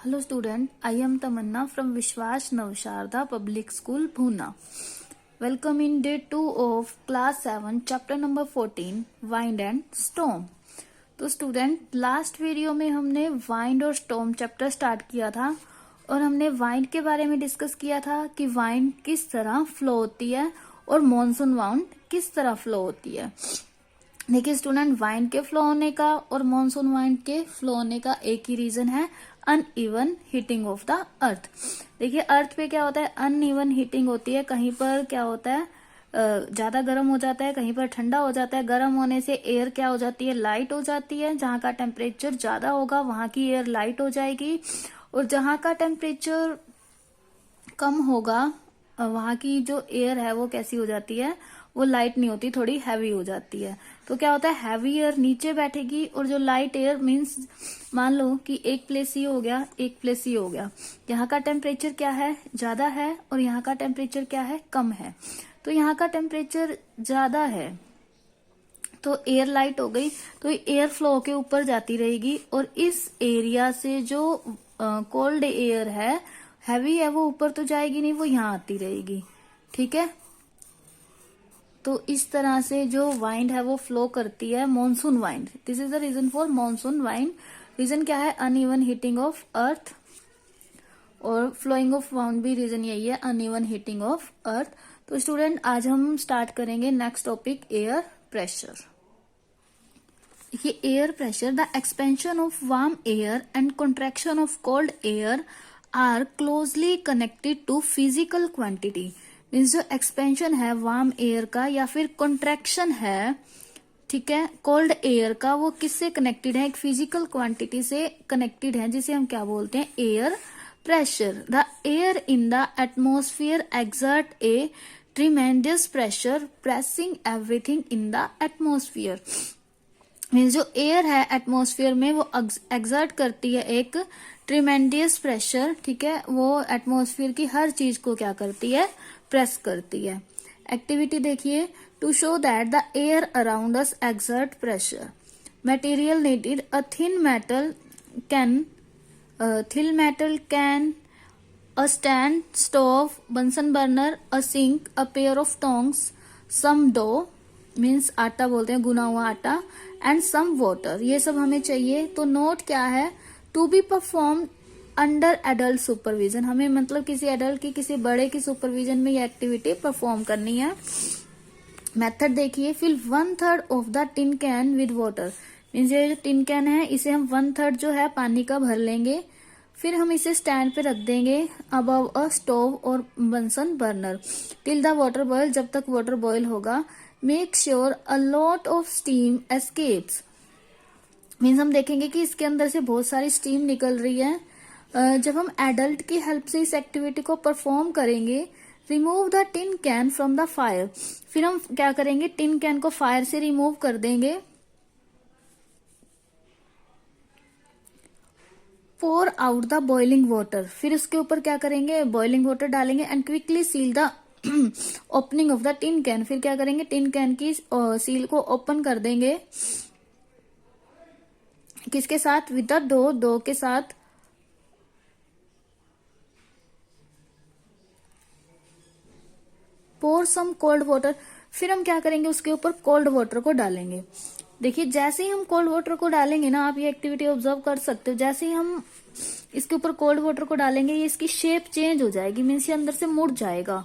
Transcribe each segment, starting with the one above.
Hello student, I am Tamanna from Vishwas Navsharda Public School, Pune. Welcome in day 2 of class 7 chapter number 14 wind and storm. तो student last video में हमने wind और storm chapter start किया था और हमने wind के बारे में डिस्कस किया था कि वाइंड किस तरह फ्लो होती है और मॉनसून वाइंड किस तरह फ्लो होती है। देखिए स्टूडेंट, वाइंड के फ्लो होने का और मॉनसून वाइंड के फ्लो होने का एक ही रीजन है, uneven heating of the earth. देखिए अर्थ पे क्या होता है, अनइवन हीटिंग होती है। कहीं पर क्या होता है, ज्यादा गर्म हो जाता है, कहीं पर ठंडा हो जाता है। गर्म होने से एयर क्या हो जाती है, लाइट हो जाती है। जहां का टेम्परेचर ज्यादा होगा वहां की एयर लाइट हो जाएगी, और जहां का टेम्परेचर कम होगा वहां की जो एयर है वो कैसी हो जाती है, वो लाइट नहीं होती, थोड़ी हैवी हो जाती है। तो क्या होता है, हैवी एयर नीचे बैठेगी और जो लाइट एयर मींस मान लो कि एक प्लेस ये हो गया, एक प्लेस ये हो गया। यहाँ का टेम्परेचर क्या है, ज्यादा है, और यहाँ का टेम्परेचर क्या है, कम है। तो यहाँ का टेम्परेचर ज्यादा है तो एयर लाइट हो गई, तो एयर फ्लो के ऊपर जाती रहेगी, और इस एरिया से जो कोल्ड एयर है, हैवी है, वो ऊपर तो जाएगी नहीं, वो यहाँ आती रहेगी। ठीक है, तो इस तरह से जो वाइंड है वो फ्लो करती है, monsoon wind. This is the reason for monsoon wind. Reason क्या है, अनइवन हीटिंग ऑफ अर्थ, और फ्लोइंग ऑफ वाइंड भी रीजन यही है, अनइवन हीटिंग ऑफ अर्थ। तो स्टूडेंट आज हम स्टार्ट करेंगे नेक्स्ट टॉपिक, एयर प्रेशर। ये air pressure, the expansion of warm air and contraction of cold air are closely connected to physical quantity. Means जो expansion है वार्म एयर का या फिर कॉन्ट्रैक्शन है, ठीक है, कोल्ड एयर का, वो किससे कनेक्टेड है, एक फिजिकल क्वांटिटी से कनेक्टेड है, जिसे हम क्या बोलते हैं, air pressure. The air in the atmosphere exert A tremendous pressure pressing everything in the atmosphere. Means जो एयर है एटमोस्फियर में वो एक्सर्ट करती है एक ट्रिमेंडियस प्रेशर, ठीक है, वो एटमोस्फियर की हर चीज को क्या करती है, प्रेस करती है। एक्टिविटी देखिए, to show that the air around us exert pressure, material needed, a thin metal can, a stand, stove, Bunsen burner, a sink, a pair of tongs, some dough means आटा बोलते हैं, गुना हुआ आटा, and some water, ये सब हमें चाहिए। तो नोट क्या है, to be perform under adult supervision. हमें मतलब किसी एडल्ट की, किसी बड़े की सुपरविजन में ये एक्टिविटी परफॉर्म करनी है। मेथड देखिए, fill 1/3 of the tin can with water. Means ये जो टिन कैन है इसे हम 1/3 जो है पानी का भर लेंगे, फिर हम इसे स्टैंड पे रख देंगे अबव अ स्टोव और Bunsen burner till the water boil, जब तक वाटर बॉयल होगा। Make sure a lot of steam escapes. Means हम देखेंगे कि इसके अंदर से बहुत सारी स्टीम निकल रही है। जब हम एडल्ट की हेल्प से इस एक्टिविटी को परफॉर्म करेंगे, remove the tin can from the fire. फिर हम क्या करेंगे, टिन कैन को फायर से रिमूव कर देंगे। Pour out the boiling water, फिर उसके ऊपर क्या करेंगे, बॉइलिंग वाटर डालेंगे, and quickly seal the opening of the tin can. फिर क्या करेंगे, टिन कैन की सील को ओपन कर देंगे, किसके साथ, विद द डो के साथ। पोर सम कोल्ड वाटर, फिर हम क्या करेंगे, उसके ऊपर कोल्ड वाटर को डालेंगे। देखिए जैसे ही हम कोल्ड वाटर को डालेंगे ना, आप ये एक्टिविटी ऑब्जर्व कर सकते हो, जैसे ही हम इसके ऊपर कोल्ड वाटर को डालेंगे, ये इसकी शेप चेंज हो जाएगी, मीन्स ये अंदर से मुड़ जाएगा।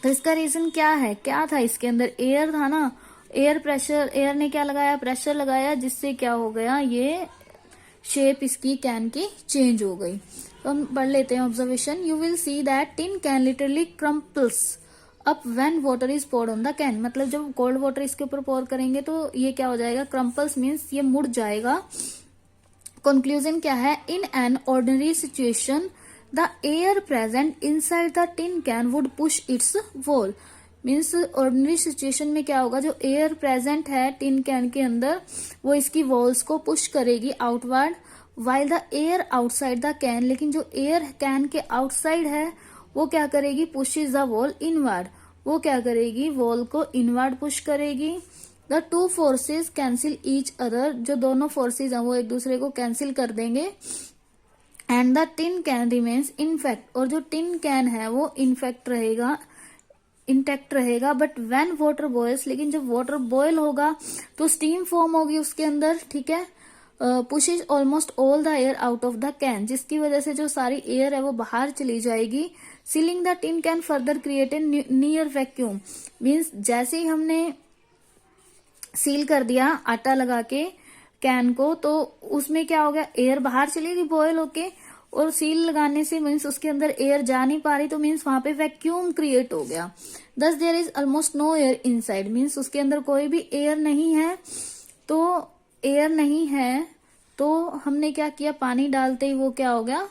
तो इसका रीजन क्या है, क्या था इसके अंदर, एयर था ना, एयर प्रेशर, एयर ने क्या लगाया, प्रेशर लगाया, जिससे क्या हो गया, ये शेप इसकी कैन की चेंज हो गई। तो हम पढ़ लेते हैं observation. You will see that tin can literally crumples up when water is poured on the can. मतलब जब कोल्ड वाटर इसके ऊपर पोर करेंगे तो ये क्या हो जाएगा, क्रम्पल्स मीन्स ये मुड़ जाएगा। कंक्लूजन क्या है, in an ordinary situation the air present inside the tin can would push it's wall. Means ordinary situation में क्या होगा, जो एयर प्रेजेंट है टिन कैन के अंदर, वो इसकी वॉल्स को पुश करेगी outward, while the air outside the can, लेकिन जो एयर कैन के आउटसाइड है वो क्या करेगी, पुशेज द वॉल इनवर्ड, वो क्या करेगी, वॉल को इनवर्ड पुश करेगी। The two forces cancel each other, जो दोनों फोर्सेज हैं वो एक दूसरे को कैंसिल कर देंगे। And the tin can remains in fact, और जो टिन कैन है वो इनफेक्ट रहेगा, इंटैक्ट रहेगा। बट व्हेन वाटर बॉयल्स, लेकिन जब वाटर बॉयल होगा तो स्टीम फॉर्म होगी उसके अंदर, ठीक है, pushes almost all the air out of the can, जिसकी वजह से जो सारी एयर है वो बाहर चली जाएगी। Ceiling the tin can further create a near vacuum, means जैसे ही हमने सील कर दिया आटा लगा के कैन को, तो उसमें क्या हो गया, एयर बाहर चलेगी बॉयल होके, और सील लगाने से मीन्स उसके अंदर एयर जा नहीं पा रही, तो मीन्स वहां पे वैक्यूम क्रिएट हो गया। Thus there is almost no air inside, means उसके अंदर कोई भी एयर नहीं है। तो एयर नहीं है तो हमने क्या किया, पानी डालते ही वो क्या हो गया,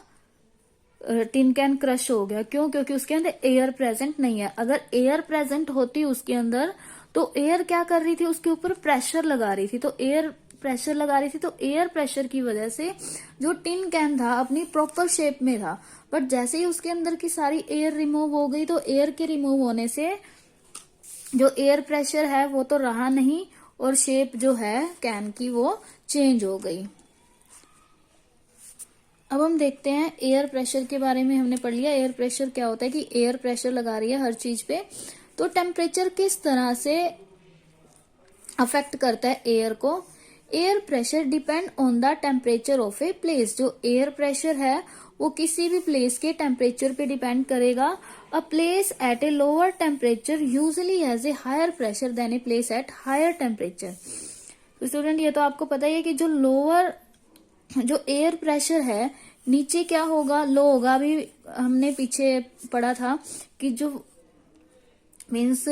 टिन कैन क्रश हो गया। क्यों? क्योंकि उसके अंदर एयर प्रेजेंट नहीं है। अगर एयर प्रेजेंट होती उसके अंदर तो एयर क्या कर रही थी, उसके ऊपर प्रेशर लगा रही थी, तो एयर प्रेशर लगा रही थी, तो एयर प्रेशर की वजह से जो टिन कैन था अपनी प्रॉपर शेप में था। बट जैसे ही उसके अंदर की सारी एयर रिमूव हो गई, तो एयर के रिमूव होने से जो एयर प्रेशर है वो तो रहा नहीं, और शेप जो है कैन की वो चेंज हो गई। अब हम देखते हैं एयर प्रेशर के बारे में। हमने पढ़ लिया एयर प्रेशर क्या होता है, कि एयर प्रेशर लगा रही है हर चीज पे, तो टेम्परेचर किस तरह से अफेक्ट करता है एयर को। Air pressure depend on the temperature of a place, जो एयर प्रेशर है वो किसी भी प्लेस के टेम्परेचर पे डिपेंड करेगा। A place at a lower temperature usually has a higher pressure than a place at higher temperature. तो student ये तो आपको पता ही है कि जो लोअर जो एयर प्रेशर है नीचे क्या होगा, लो होगा। अभी हमने पीछे पढ़ा था कि जो मीन्स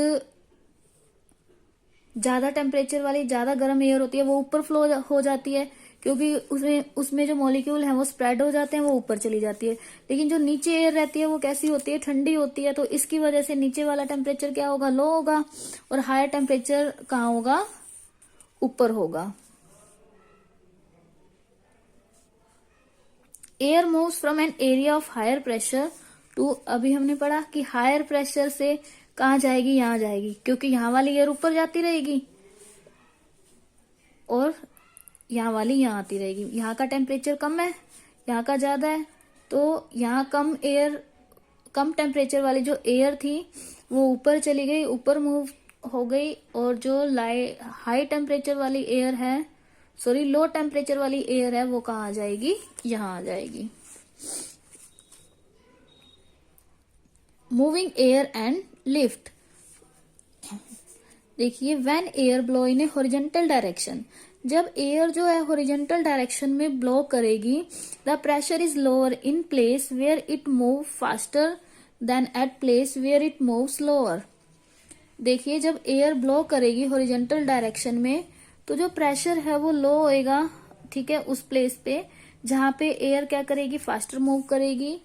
ज्यादा टेम्परेचर वाली ज्यादा गर्म एयर होती है वो ऊपर फ्लो हो जाती है, क्योंकि उसमें जो मॉलिक्यूल हैं वो स्प्रेड हो जाते हैं, वो ऊपर चली जाती है। लेकिन जो नीचे एयर रहती है वो कैसी होती है, ठंडी होती है। तो इसकी वजह से नीचे वाला टेम्परेचर क्या होगा, लो होगा, और हायर टेम्परेचर कहाँ होगा, ऊपर होगा। Air moves from an area of higher pressure to, अभी हमने पढ़ा कि हायर प्रेशर से कहाँ जाएगी, यहां जाएगी, क्योंकि यहाँ वाली एयर ऊपर जाती रहेगी और यहाँ वाली यहाँ आती रहेगी। यहाँ का टेम्परेचर कम है, यहाँ का ज्यादा है, तो यहाँ कम टेम्परेचर वाली जो एयर थी वो ऊपर चली गई, ऊपर मूव हो गई, और जो हाई टेम्परेचर वाली एयर है, सॉरी लो टेम्परेचर वाली एयर है, वो कहाँ आ जाएगी, यहाँ आ जाएगी। मूविंग एयर एंड लिफ्ट, देखिए when air blow in a horizontal direction, जब एयर जो है हॉरिजॉन्टल डायरेक्शन में ब्लो करेगी, the pressure is lower in place where it move faster than at place where it move slower. देखिए जब air blow करेगी horizontal direction में तो जो प्रेशर है वो लो होएगा, ठीक है, उस प्लेस पे जहां पे एयर क्या करेगी, फास्टर मूव करेगी,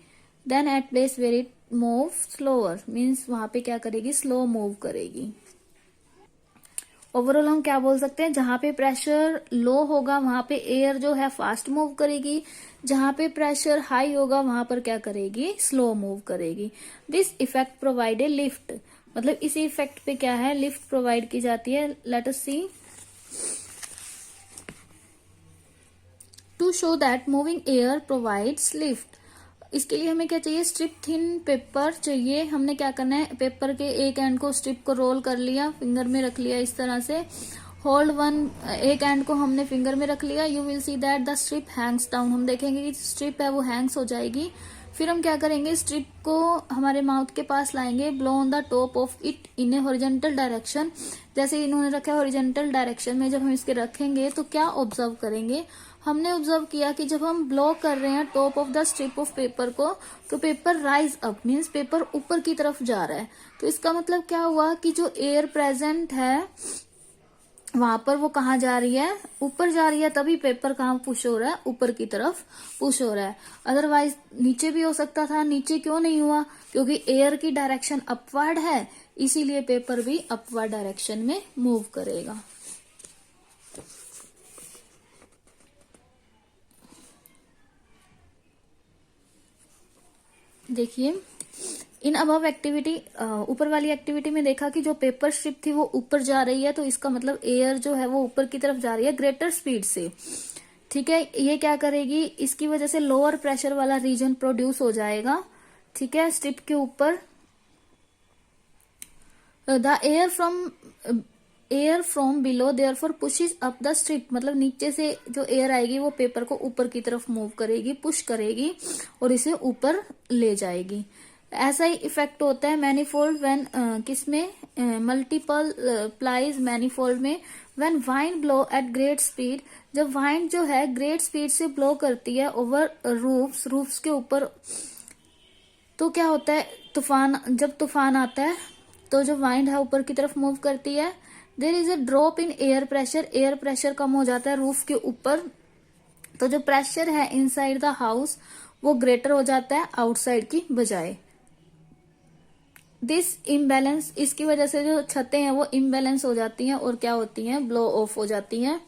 then at place where it move slower, means वहां पे क्या करेगी, स्लो मूव करेगी। ओवरऑल हम क्या बोल सकते हैं, जहां पे प्रेशर लो होगा वहां पे एयर जो है फास्ट मूव करेगी, जहां पे प्रेशर हाई होगा वहां पर क्या करेगी, स्लो मूव करेगी। This effect provide a lift, मतलब इसी इफेक्ट पे क्या है, लिफ्ट प्रोवाइड की जाती है। Let us see, to show that moving air provides lift, इसके लिए हमें क्या चाहिए, स्ट्रिप थिन पेपर चाहिए। हमने क्या करना है, पेपर के एक एंड को स्ट्रिप को रोल कर लिया, फिंगर में रख लिया इस तरह से, होल्ड वन, एक एंड को हमने फिंगर में रख लिया। You will see that the strip Hanks down, हम देखेंगे कि स्ट्रिप है वो हैंग्स हो जाएगी। फिर हम क्या करेंगे, स्ट्रिप को हमारे माउथ के पास लाएंगे, blow on the top of it in a horizontal direction, जैसे इन्होंने रखा है हॉरिजॉन्टल डायरेक्शन में, जब हम इसके रखेंगे तो क्या ऑब्जर्व करेंगे, हमने ऑब्जर्व किया कि जब हम ब्लो कर रहे हैं top of the strip of paper को, तो paper rise up, means paper ऊपर की तरफ जा रहा है। तो इसका मतलब क्या हुआ कि जो एयर प्रेजेंट है वहां पर वो कहाँ जा रही है, ऊपर जा रही है, तभी पेपर कहाँ पुश हो रहा है, ऊपर की तरफ पुश हो रहा है। अदरवाइज नीचे भी हो सकता था, नीचे क्यों नहीं हुआ, क्योंकि एयर की डायरेक्शन अपवर्ड है, इसीलिए पेपर भी अपवर्ड डायरेक्शन में मूव करेगा। देखिए इन अबव एक्टिविटी, ऊपर वाली एक्टिविटी में देखा कि जो पेपर स्ट्रिप थी वो ऊपर जा रही है, तो इसका मतलब एयर जो है वो ऊपर की तरफ जा रही है ग्रेटर स्पीड से, ठीक है, ये क्या करेगी, इसकी वजह से लोअर प्रेशर वाला रीजन प्रोड्यूस हो जाएगा। ठीक है, स्ट्रिप के ऊपर the air from below therefore pushes up the strip, मतलब नीचे से जो एयर आएगी वो पेपर को ऊपर की तरफ मूव करेगी, पुश करेगी और इसे ऊपर ले जाएगी। ऐसा ही इफेक्ट होता है मैनीफोल्ड व्हेन किसमें, मल्टीपल प्लाइज मैनीफोल्ड में। When wind blow at great speed, जब वाइंड जो है ग्रेट स्पीड से ब्लो करती है ओवर रूफ्स के ऊपर, तो क्या होता है, तूफान, जब तूफान आता है तो जो वाइंड है ऊपर की तरफ मूव करती है। There is a drop in air pressure कम हो जाता है रूफ के ऊपर, तो जो प्रेशर है इनसाइड द हाउस वो ग्रेटर हो जाता है आउटसाइड की बजाय। दिस इम्बैलेंस, इसकी वजह से जो छतें हैं वो इम्बैलेंस हो जाती हैं और क्या होती हैं, ब्लो ऑफ हो जाती हैं।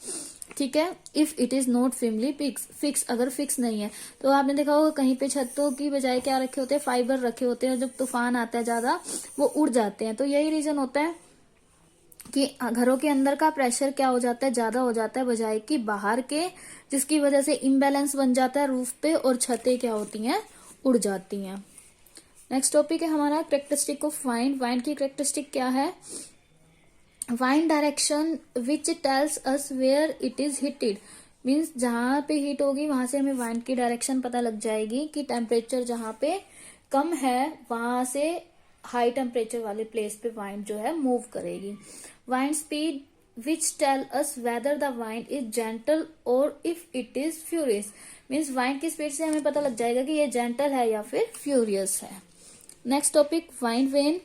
ठीक है, if it is not firmly fix, अगर फिक्स नहीं है तो आपने देखा होगा कहीं पे छतों की बजाय क्या रखे होते हैं, फाइबर रखे होते हैं, जब तूफान आता है ज्यादा वो उड़ जाते हैं। तो यही रीजन होता है कि घरों के अंदर का प्रेशर क्या हो जाता है, ज्यादा हो जाता है बजाय कि बाहर के, जिसकी वजह से इम्बैलेंस बन जाता है रूफ पे और छतें क्या होती हैं, उड़ जाती हैं। नेक्स्ट टॉपिक है हमारा कैरेक्टरिस्टिक ऑफ वाइंड। वाइंड की कैरेक्टरिस्टिक क्या है, wind direction which tells us where it is heated, means जहां पे हीट होगी वहां से हमें वाइंड की डायरेक्शन पता लग जाएगी कि टेम्परेचर जहां पे कम है वहां से हाई टेम्परेचर वाले प्लेस पे वाइंड जो है मूव करेगी। Wind speed which tell us whether the wind is gentle और if it is furious, means wind की स्पीड से हमें पता लग जाएगा कि ये जेंटल है या फिर फ्यूरियस है। Next topic wind when.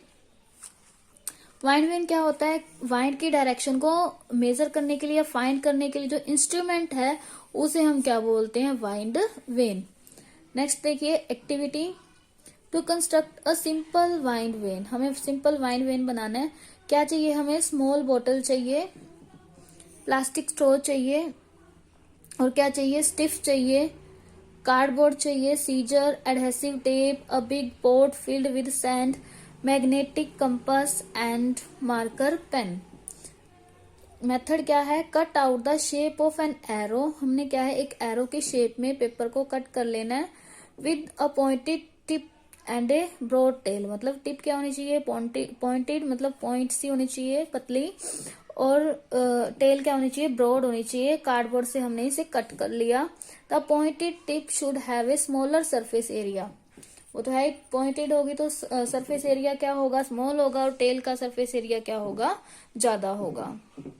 Wind when क्या होता है, वाइंड की डायरेक्शन को मेजर करने के लिए या फाइंड करने के लिए जो इंस्ट्रूमेंट है उसे हम क्या बोलते हैं, वाइंड वेन। नेक्स्ट देखिए activity, to construct a simple wind vane, हमें सिंपल वाइंड वेन बनाना है। क्या चाहिए हमें, स्मॉल बॉटल चाहिए, प्लास्टिक स्ट्रॉ चाहिए और क्या चाहिए, स्टिफ चाहिए, कार्डबोर्ड चाहिए, scissor, adhesive tape, a big pot filled with sand, magnetic compass and marker pen. Method क्या है, cut out the shape of an arrow, हमने क्या है एक एरो की शेप में पेपर को कट कर लेना है। With a pointed tip and a broad tail, मतलब टिप क्या होनी चाहिए, पॉइंटेड मतलब पॉइंट सी होनी चाहिए पतली, और टेल क्या होनी चाहिए, ब्रॉड होनी चाहिए। कार्डबोर्ड से हमने इसे कट कर लिया। The pointed tip should have a smaller surface area, वो तो है पॉइंटेड होगी तो सरफेस एरिया क्या होगा, स्मॉल होगा, और टेल का सरफेस एरिया क्या होगा, ज्यादा होगा।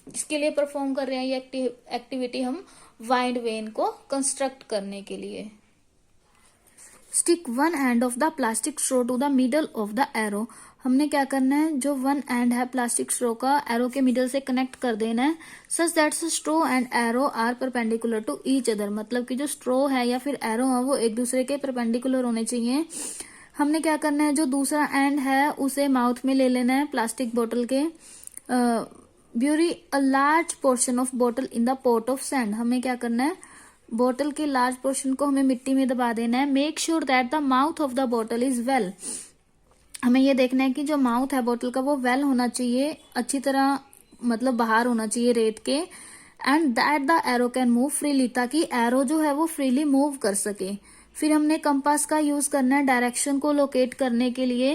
इसके लिए परफॉर्म कर रहे हैं ये एक्टिविटी हम वाइंड वेन को कंस्ट्रक्ट करने के लिए। Stick one end of the plastic straw to the middle of the arrow, हमने क्या करना है, जो वन एंड है प्लास्टिक स्ट्रॉ का एरो के मिडल से कनेक्ट कर देना है। Such that straw and arrow are perpendicular to each other, मतलब कि जो स्ट्रॉ है या फिर एरो है वो एक दूसरे के परपेंडिकुलर होने चाहिए। हमने क्या करना है, जो दूसरा एंड है उसे माउथ में ले लेना है प्लास्टिक बोतल के। Bury a large portion of bottle in the pot of sand, हमें क्या करना है, बोतल के लार्ज पोर्शन को हमें मिट्टी में दबा देना है। Make sure that the mouth of the बोतल इज वेल, हमें ये देखना है कि जो माउथ है बोतल का वो वेल होना चाहिए, अच्छी तरह मतलब बाहर होना चाहिए रेत के। And that the arrow can move freely, ताकि एरो जो है वो फ्रीली मूव कर सके। फिर हमने कंपास का यूज करना है डायरेक्शन को लोकेट करने के लिए।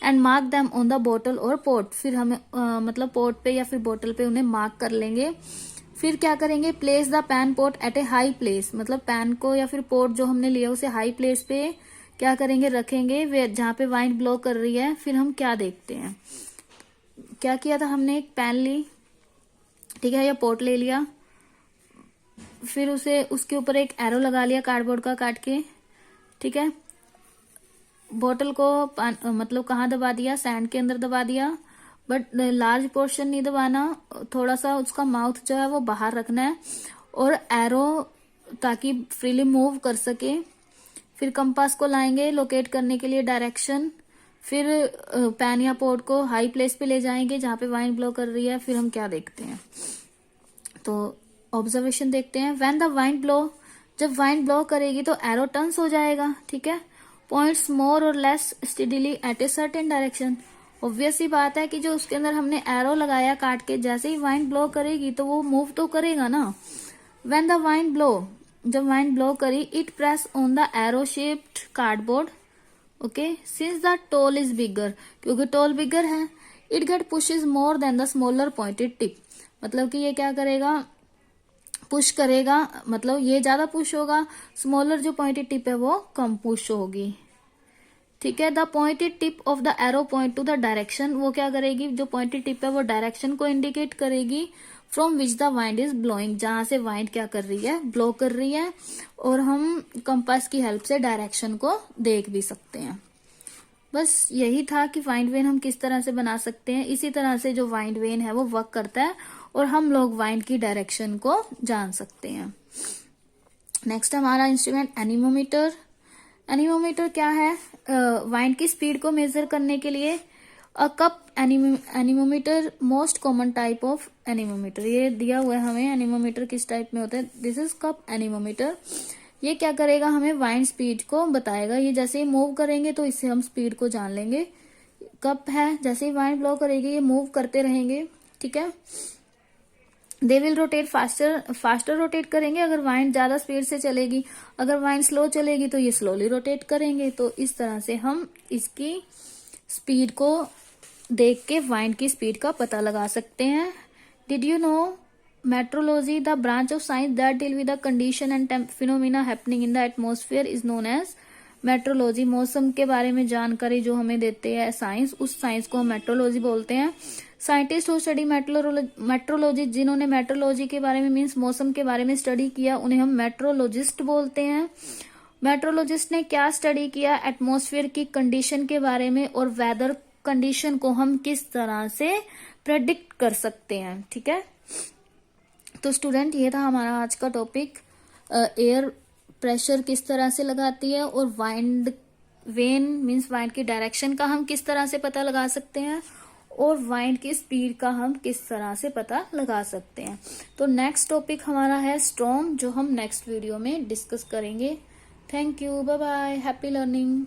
And mark them on the बोतल और पोट, फिर हमें मतलब पोट पे या फिर बोतल पे उन्हें मार्क कर लेंगे। फिर क्या करेंगे, place the pan pot at a high place, मतलब पैन को या फिर पोट जो हमने लिया उसे हाई प्लेस पे क्या करेंगे, रखेंगे जहां पे वाइंड ब्लो कर रही है। फिर हम क्या देखते हैं, क्या किया था हमने, एक पैन ली, ठीक है, या पोट ले लिया, फिर उसे उसके ऊपर एक एरो लगा लिया कार्डबोर्ड का काट के, ठीक है। बोतल को मतलब कहाँ दबा दिया, सैंड के अंदर दबा दिया, बट लार्ज पोर्शन नहीं दबाना, थोड़ा सा उसका माउथ जो है वो बाहर रखना है, और एरो ताकि फ्रीली मूव कर सके। फिर कंपास को लाएंगे लोकेट करने के लिए डायरेक्शन। फिर पैन या पोट को हाई प्लेस पे ले जाएंगे जहां पे वाइंड ब्लो कर रही है। फिर हम क्या देखते हैं, तो ऑब्जर्वेशन देखते हैं। व्हेन द वाइंड ब्लो, जब वाइंड ब्लो करेगी तो एरो टर्न्स हो जाएगा, ठीक है। Points more or less steadily at a certain direction, obvious ही बात है कि जो उसके अंदर हमने एरो लगाया काट के, जैसे ही वाइंड ब्लो करेगी तो वो मूव तो करेगा ना। व्हेन द वाइंड ब्लो, जब वाइंड ब्लो करी, it press on the arrow shaped cardboard, okay, since the toll is bigger, क्योंकि टोल बिगर है, it get pushes more than the smaller pointed tip, मतलब कि ये क्या करेगा, पुश करेगा, मतलब ये ज्यादा पुश होगा, स्मॉलर जो पॉइंटेड टिप है वो कम पुश होगी, ठीक है। The pointed tip of the arrow point two the direction, वो क्या करेगी, जो पॉइंटेड टिप है वो डायरेक्शन को इंडिकेट करेगी from which the wind is blowing, जहां से वाइंड क्या कर रही है, ब्लो कर रही है, और हम कंपास की हेल्प से डायरेक्शन को देख भी सकते हैं। बस यही था कि वाइंड वेन हम किस तरह से बना सकते हैं। इसी तरह से जो वाइंड वेन है वो वर्क करता है और हम लोग वाइंड की डायरेक्शन को जान सकते हैं। नेक्स्ट हमारा इंस्ट्रूमेंट एनीमोमीटर। एनीमोमीटर क्या है, वाइंड की स्पीड को मेजर करने के लिए। A cup anemometer, most common type of anemometer, ये दिया हुआ है हमें एनीमोमीटर किस टाइप में होता है, दिस इज कप एनीमोमीटर। ये क्या करेगा, हमें वाइंड स्पीड को बताएगा, ये जैसे ही मूव करेंगे तो इससे हम स्पीड को जान लेंगे। कप है, जैसे ही वाइंड ब्लो करेगी ये मूव करते रहेंगे, ठीक है। They will rotate faster rotate करेंगे अगर वाइंड ज्यादा स्पीड से चलेगी, अगर वाइंड स्लो चलेगी तो ये स्लोली रोटेट करेंगे। तो इस तरह से हम इसकी स्पीड को देख के वाइंड की स्पीड का पता लगा सकते हैं। Did you know meteorology, the branch of science that deal with the condition and phenomena happening in the atmosphere, is known as meteorology. मौसम के बारे में जानकारी जो हमें देते हैं साइंस, उस साइंस को हम मेट्रोलॉजी बोलते हैं। साइंटिस्ट हु स्टडी मेट्रोलॉजी, जिन्होंने मेट्रोलॉजी के बारे में मीन्स मौसम के बारे में स्टडी किया, उन्हें हम मेट्रोलॉजिस्ट बोलते हैं। मेट्रोलॉजिस्ट ने क्या स्टडी किया, एटमॉस्फेयर की कंडीशन के बारे में और वेदर कंडीशन को हम किस तरह से प्रेडिक्ट कर सकते हैं, ठीक है। तो स्टूडेंट ये था हमारा आज का टॉपिक, एयर प्रेशर किस तरह से लगाती है और वाइंड वेन मीन्स वाइंड की डायरेक्शन का हम किस तरह से पता लगा सकते हैं और वाइंड की स्पीड का हम किस तरह से पता लगा सकते हैं। तो नेक्स्ट टॉपिक हमारा है स्टॉर्म, जो हम नेक्स्ट वीडियो में डिस्कस करेंगे। Thank you, bye bye, happy learning.